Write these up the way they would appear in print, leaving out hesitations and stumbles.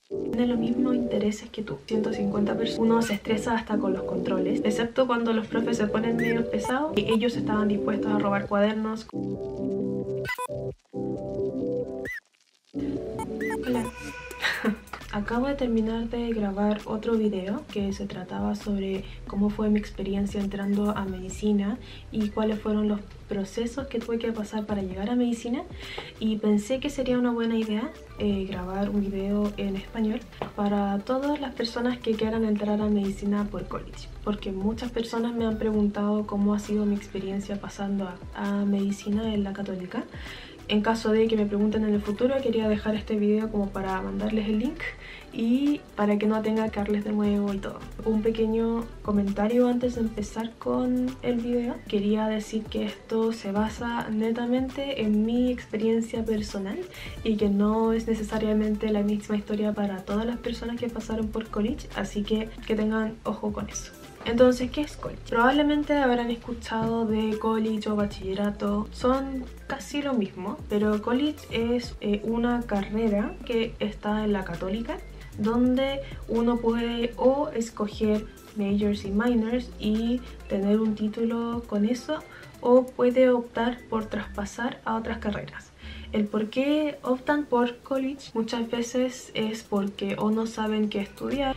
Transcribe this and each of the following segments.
Tiene los mismos intereses que tú. 150 personas. Uno se estresa hasta con los controles, excepto cuando los profes se ponen medio pesados y ellos estaban dispuestos a robar cuadernos. Hola. Acabo de terminar de grabar otro video que se trataba sobre cómo fue mi experiencia entrando a medicina y cuáles fueron los procesos que tuve que pasar para llegar a medicina, y pensé que sería una buena idea grabar un video en español para todas las personas que quieran entrar a medicina por college, porque muchas personas me han preguntado cómo ha sido mi experiencia pasando a medicina en la Católica. En caso de que me pregunten en el futuro, quería dejar este video como para mandarles el link y para que no tenga que darles de nuevo y todo. Un pequeño comentario antes de empezar con el video. Quería decir que esto se basa netamente en mi experiencia personal y que no es necesariamente la misma historia para todas las personas que pasaron por college, así que tengan ojo con eso. Entonces, ¿qué es college? Probablemente habrán escuchado de college o bachillerato, son casi lo mismo, pero college es una carrera que está en la Católica, donde uno puede o escoger majors y minors y tener un título con eso, o puede optar por traspasar a otras carreras. El por qué optan por college muchas veces es porque o no saben qué estudiar,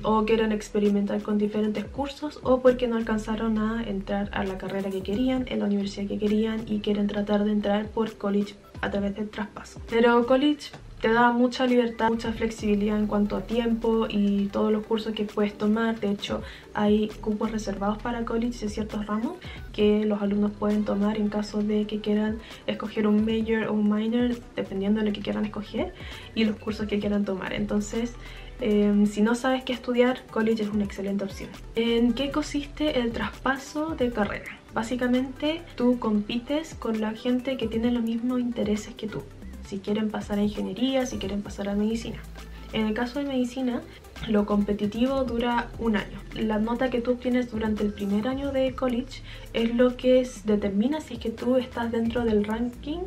o quieren experimentar con diferentes cursos, o porque no alcanzaron a entrar a la carrera que querían, en la universidad que querían, y quieren tratar de entrar por college a través del traspaso. Pero college te da mucha libertad, mucha flexibilidad en cuanto a tiempo y todos los cursos que puedes tomar. De hecho, hay cupos reservados para college de ciertos ramos que los alumnos pueden tomar en caso de que quieran escoger un major o un minor, dependiendo de lo que quieran escoger y los cursos que quieran tomar. Entonces, si no sabes qué estudiar, college es una excelente opción. ¿En qué consiste el traspaso de carrera? Básicamente, tú compites con la gente que tiene los mismos intereses que tú. Si quieren pasar a ingeniería, si quieren pasar a medicina. En el caso de medicina, lo competitivo dura un año. La nota que tú obtienes durante el primer año de college es lo que determina si es que tú estás dentro del ranking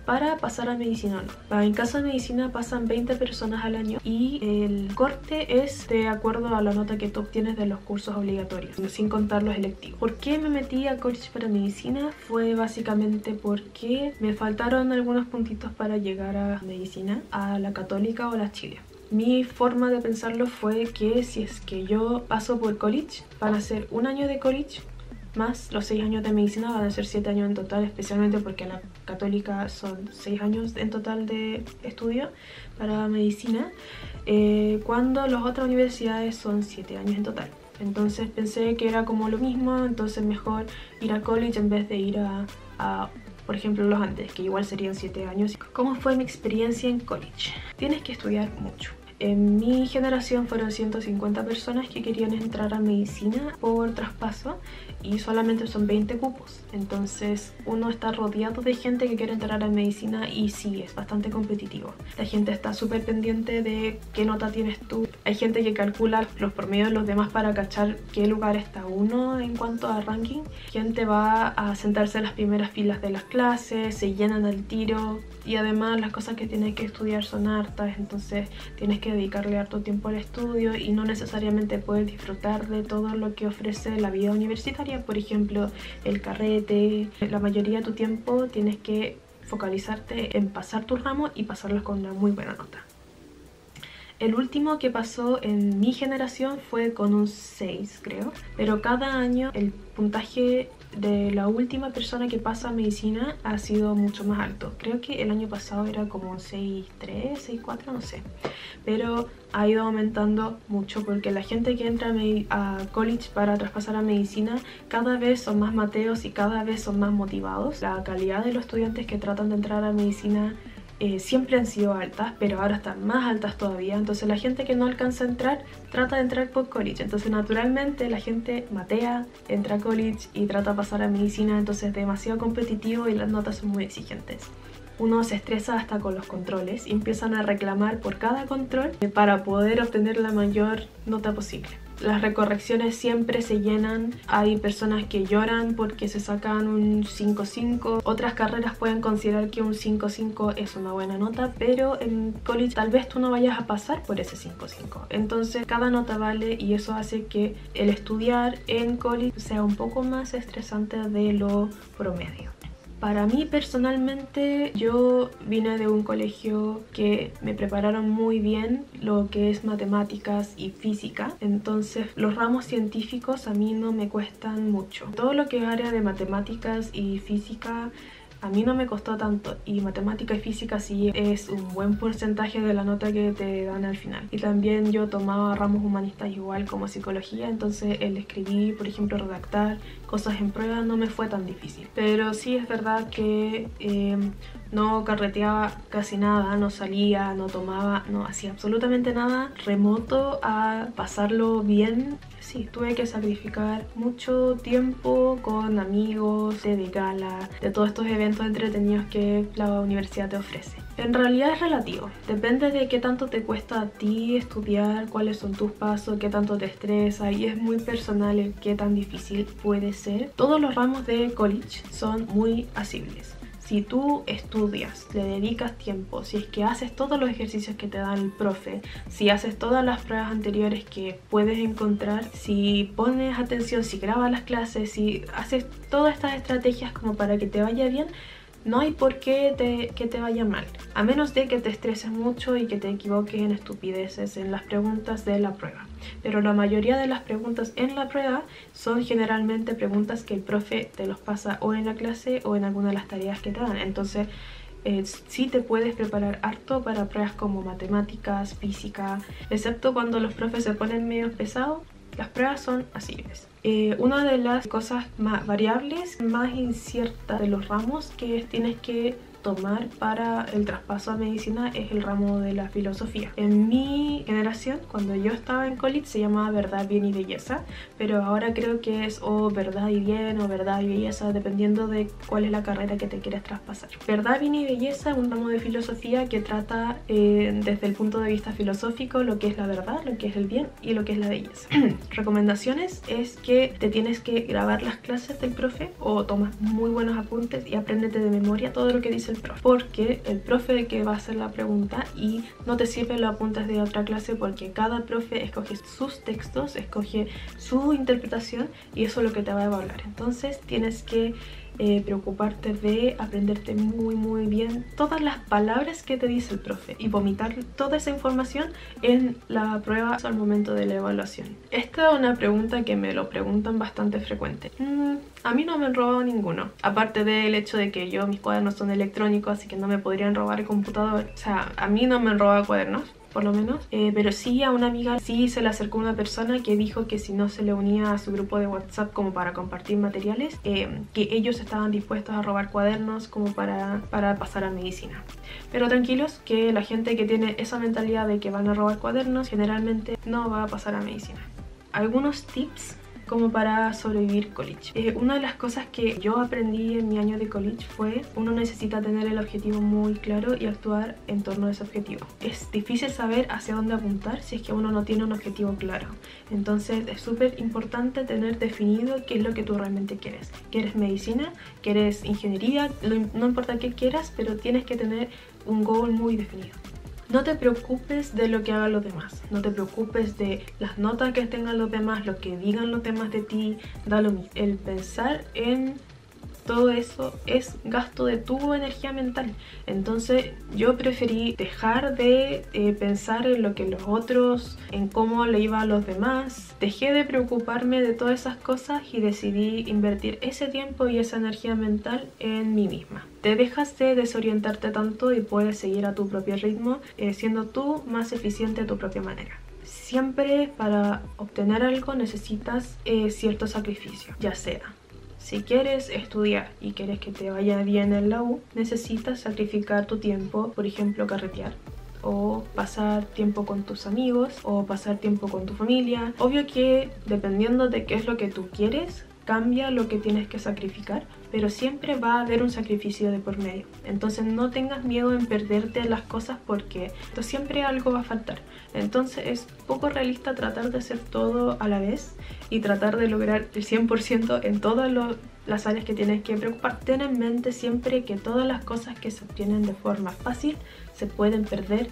para pasar a medicina o no. En caso de medicina pasan 20 personas al año y el corte es de acuerdo a la nota que tú obtienes de los cursos obligatorios, sin contar los electivos. ¿Por qué me metí a college para medicina? Fue básicamente porque me faltaron algunos puntitos para llegar a medicina, a la Católica o a la Chile. Mi forma de pensarlo fue que si es que yo paso por college, van a ser un año de college más los 6 años de medicina, van a ser 7 años en total, especialmente porque la Católica son 6 años en total de estudio para medicina, cuando las otras universidades son 7 años en total. Entonces pensé que era como lo mismo, entonces mejor ir a college en vez de ir a por ejemplo, los Andes, que igual serían 7 años. ¿Cómo fue mi experiencia en college? Tienes que estudiar mucho. En mi generación fueron 150 personas que querían entrar a medicina por traspaso y solamente son 20 cupos. Entonces uno está rodeado de gente que quiere entrar a medicina y sí, es bastante competitivo. La gente está súper pendiente de qué nota tienes tú. Hay gente que calcula los promedios de los demás para cachar qué lugar está uno en cuanto a ranking. Gente va a sentarse en las primeras filas de las clases, se llenan al tiro y además las cosas que tienes que estudiar son hartas, entonces tienes que dedicarle harto tiempo al estudio y no necesariamente puedes disfrutar de todo lo que ofrece la vida universitaria. Por ejemplo, el carrete. La mayoría de tu tiempo tienes que focalizarte en pasar tus ramos y pasarlos con una muy buena nota. El último que pasó en mi generación fue con un 6, creo, pero cada año el puntaje de la última persona que pasa a medicina ha sido mucho más alto. Creo que el año pasado era como 6.3, 6.4, no sé, pero ha ido aumentando mucho porque la gente que entra a college para traspasar a medicina cada vez son más mateos y cada vez son más motivados. La calidad de los estudiantes que tratan de entrar a medicina siempre han sido altas, pero ahora están más altas todavía. Entonces la gente que no alcanza a entrar trata de entrar por college. Entonces naturalmente la gente matea, entra a college y trata de pasar a medicina. Entonces es demasiado competitivo y las notas son muy exigentes. Uno se estresa hasta con los controles y empiezan a reclamar por cada control para poder obtener la mayor nota posible. Las recorrecciones siempre se llenan. Hay personas que lloran porque se sacan un 5.5. Otras carreras pueden considerar que un 5.5 es una buena nota, pero en college tal vez tú no vayas a pasar por ese 5.5. Entonces cada nota vale y eso hace que el estudiar en college sea un poco más estresante de lo promedio. Para mí personalmente, yo vine de un colegio que me prepararon muy bien lo que es matemáticas y física, entonces los ramos científicos a mí no me cuestan mucho. Todo lo que es área de matemáticas y física a mí no me costó tanto, y matemática y física sí es un buen porcentaje de la nota que te dan al final. Y también yo tomaba ramos humanistas igual como psicología, entonces el escribir, por ejemplo, redactar cosas en prueba no me fue tan difícil. Pero sí es verdad que no carreteaba casi nada, no salía, no tomaba, no hacía absolutamente nada remoto a pasarlo bien. Sí, tuve que sacrificar mucho tiempo con amigos, de gala, de todos estos eventos entretenidos que la universidad te ofrece. En realidad es relativo, depende de qué tanto te cuesta a ti estudiar, cuáles son tus pasos, qué tanto te estresa, y es muy personal el qué tan difícil puede ser. Todos los ramos de college son muy asibles. Si tú estudias, le dedicas tiempo, si es que haces todos los ejercicios que te da el profe, si haces todas las pruebas anteriores que puedes encontrar, si pones atención, si grabas las clases, si haces todas estas estrategias como para que te vaya bien, no hay por qué que te vaya mal, a menos de que te estreses mucho y que te equivoques en estupideces en las preguntas de la prueba. Pero la mayoría de las preguntas en la prueba son generalmente preguntas que el profe te los pasa o en la clase o en alguna de las tareas que te dan. Entonces sí te puedes preparar harto para pruebas como matemáticas, física, excepto cuando los profes se ponen medio pesados. Las pruebas son asibles. Una de las cosas más variables, más inciertas de los ramos que tienes que tomar para el traspaso a medicina es el ramo de la filosofía. En mi generación, cuando yo estaba en college, se llamaba verdad, bien y belleza, pero ahora creo que es o verdad y bien o verdad y belleza, dependiendo de cuál es la carrera que te quieras traspasar. Verdad, bien y belleza es un ramo de filosofía que trata desde el punto de vista filosófico lo que es la verdad, lo que es el bien y lo que es la belleza. Recomendaciones es que te tienes que grabar las clases del profe o tomas muy buenos apuntes y apréndete de memoria todo lo que dice el profe, porque el profe que va a hacer la pregunta, y no te sirven los apuntes de otra clase porque cada profe escoge sus textos, escoge su interpretación y eso es lo que te va a evaluar. Entonces tienes que preocuparte de aprenderte muy bien todas las palabras que te dice el profe y vomitar toda esa información en la prueba al momento de la evaluación. Esta es una pregunta que me lo preguntan bastante frecuente. A mí no me han robado ninguno, aparte del hecho de que mis cuadernos son electrónicos, así que no me podrían robar el computador. O sea, a mí no me han robado cuadernos, por lo menos, pero sí a una amiga sí se le acercó una persona que dijo que si no se le unía a su grupo de WhatsApp como para compartir materiales, que ellos estaban dispuestos a robar cuadernos como para pasar a medicina. Pero tranquilos, que la gente que tiene esa mentalidad de que van a robar cuadernos generalmente no va a pasar a medicina. Algunos tips como para sobrevivir college. Una de las cosas que yo aprendí en mi año de college fue: uno necesita tener el objetivo muy claro y actuar en torno a ese objetivo. Es difícil saber hacia dónde apuntar si es que uno no tiene un objetivo claro. Entonces es súper importante tener definido qué es lo que tú realmente quieres. ¿Quieres medicina? ¿Quieres ingeniería? No importa qué quieras, pero tienes que tener un goal muy definido. No te preocupes de lo que hagan los demás, no te preocupes de las notas que tengan los demás, lo que digan los demás de ti, da lo mismo. El pensar en todo eso es gasto de tu energía mental. Entonces yo preferí dejar de pensar en lo que los otros, en cómo le iba a los demás. Dejé de preocuparme de todas esas cosas y decidí invertir ese tiempo y esa energía mental en mí misma. Te dejas de desorientarte tanto y puedes seguir a tu propio ritmo, siendo tú más eficiente a tu propia manera. Siempre para obtener algo necesitas cierto sacrificio, ya sea si quieres estudiar y quieres que te vaya bien en la U, necesitas sacrificar tu tiempo, por ejemplo, carretear, o pasar tiempo con tus amigos, o pasar tiempo con tu familia. Obvio que dependiendo de qué es lo que tú quieres, cambia lo que tienes que sacrificar, pero siempre va a haber un sacrificio de por medio. Entonces no tengas miedo en perderte las cosas porque siempre algo va a faltar. Entonces es poco realista tratar de hacer todo a la vez y tratar de lograr el 100% en todas las áreas que tienes que preocupar. Ten en mente siempre que todas las cosas que se obtienen de forma fácil se pueden perder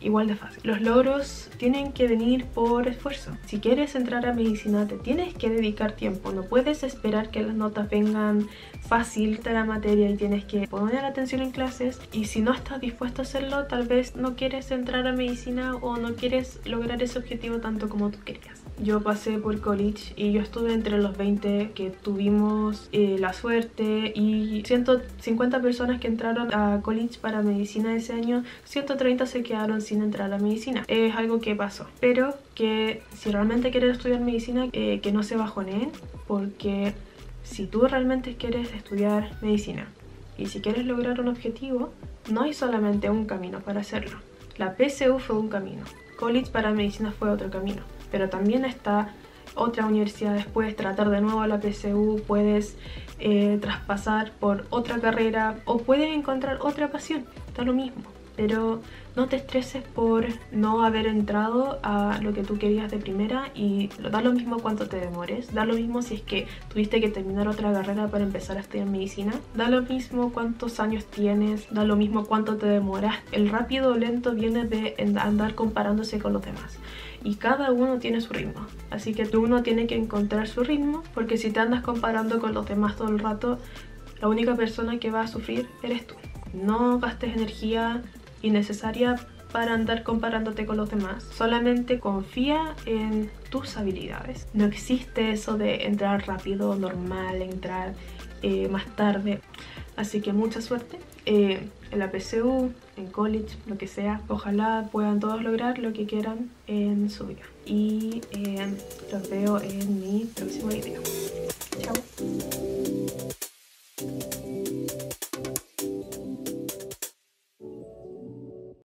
igual de fácil. Los logros tienen que venir por esfuerzo. Si quieres entrar a medicina te tienes que dedicar tiempo, no puedes esperar que las notas vengan fácil de la materia y tienes que poner atención en clases, y si no estás dispuesto a hacerlo tal vez no quieres entrar a medicina o no quieres lograr ese objetivo tanto como tú querías. Yo pasé por college y yo estuve entre los 20 que tuvimos la suerte, y 150 personas que entraron a college para medicina ese año, 130 se quedaron sin entrar a medicina. Es algo que pasó, pero que si realmente quieres estudiar medicina, que no se bajoneen, porque si tú realmente quieres estudiar medicina y si quieres lograr un objetivo, no hay solamente un camino para hacerlo. La PSU fue un camino, college para medicina fue otro camino, pero también está otra universidad después, tratar de nuevo la PSU, puedes traspasar por otra carrera o puedes encontrar otra pasión, está lo mismo. Pero no te estreses por no haber entrado a lo que tú querías de primera, y da lo mismo cuánto te demores, da lo mismo si es que tuviste que terminar otra carrera para empezar a estudiar medicina, da lo mismo cuántos años tienes, da lo mismo cuánto te demoras. El rápido o lento viene de andar comparándose con los demás, y cada uno tiene su ritmo, así que uno tiene que encontrar su ritmo, porque si te andas comparando con los demás todo el rato, la única persona que va a sufrir eres tú. No gastes energía innecesaria para andar comparándote con los demás, solamente confía en tus habilidades. No existe eso de entrar rápido, normal, entrar más tarde. Así que mucha suerte en la PSU, en college, lo que sea. Ojalá puedan todos lograr lo que quieran en su vida, y los veo en mi próximo video.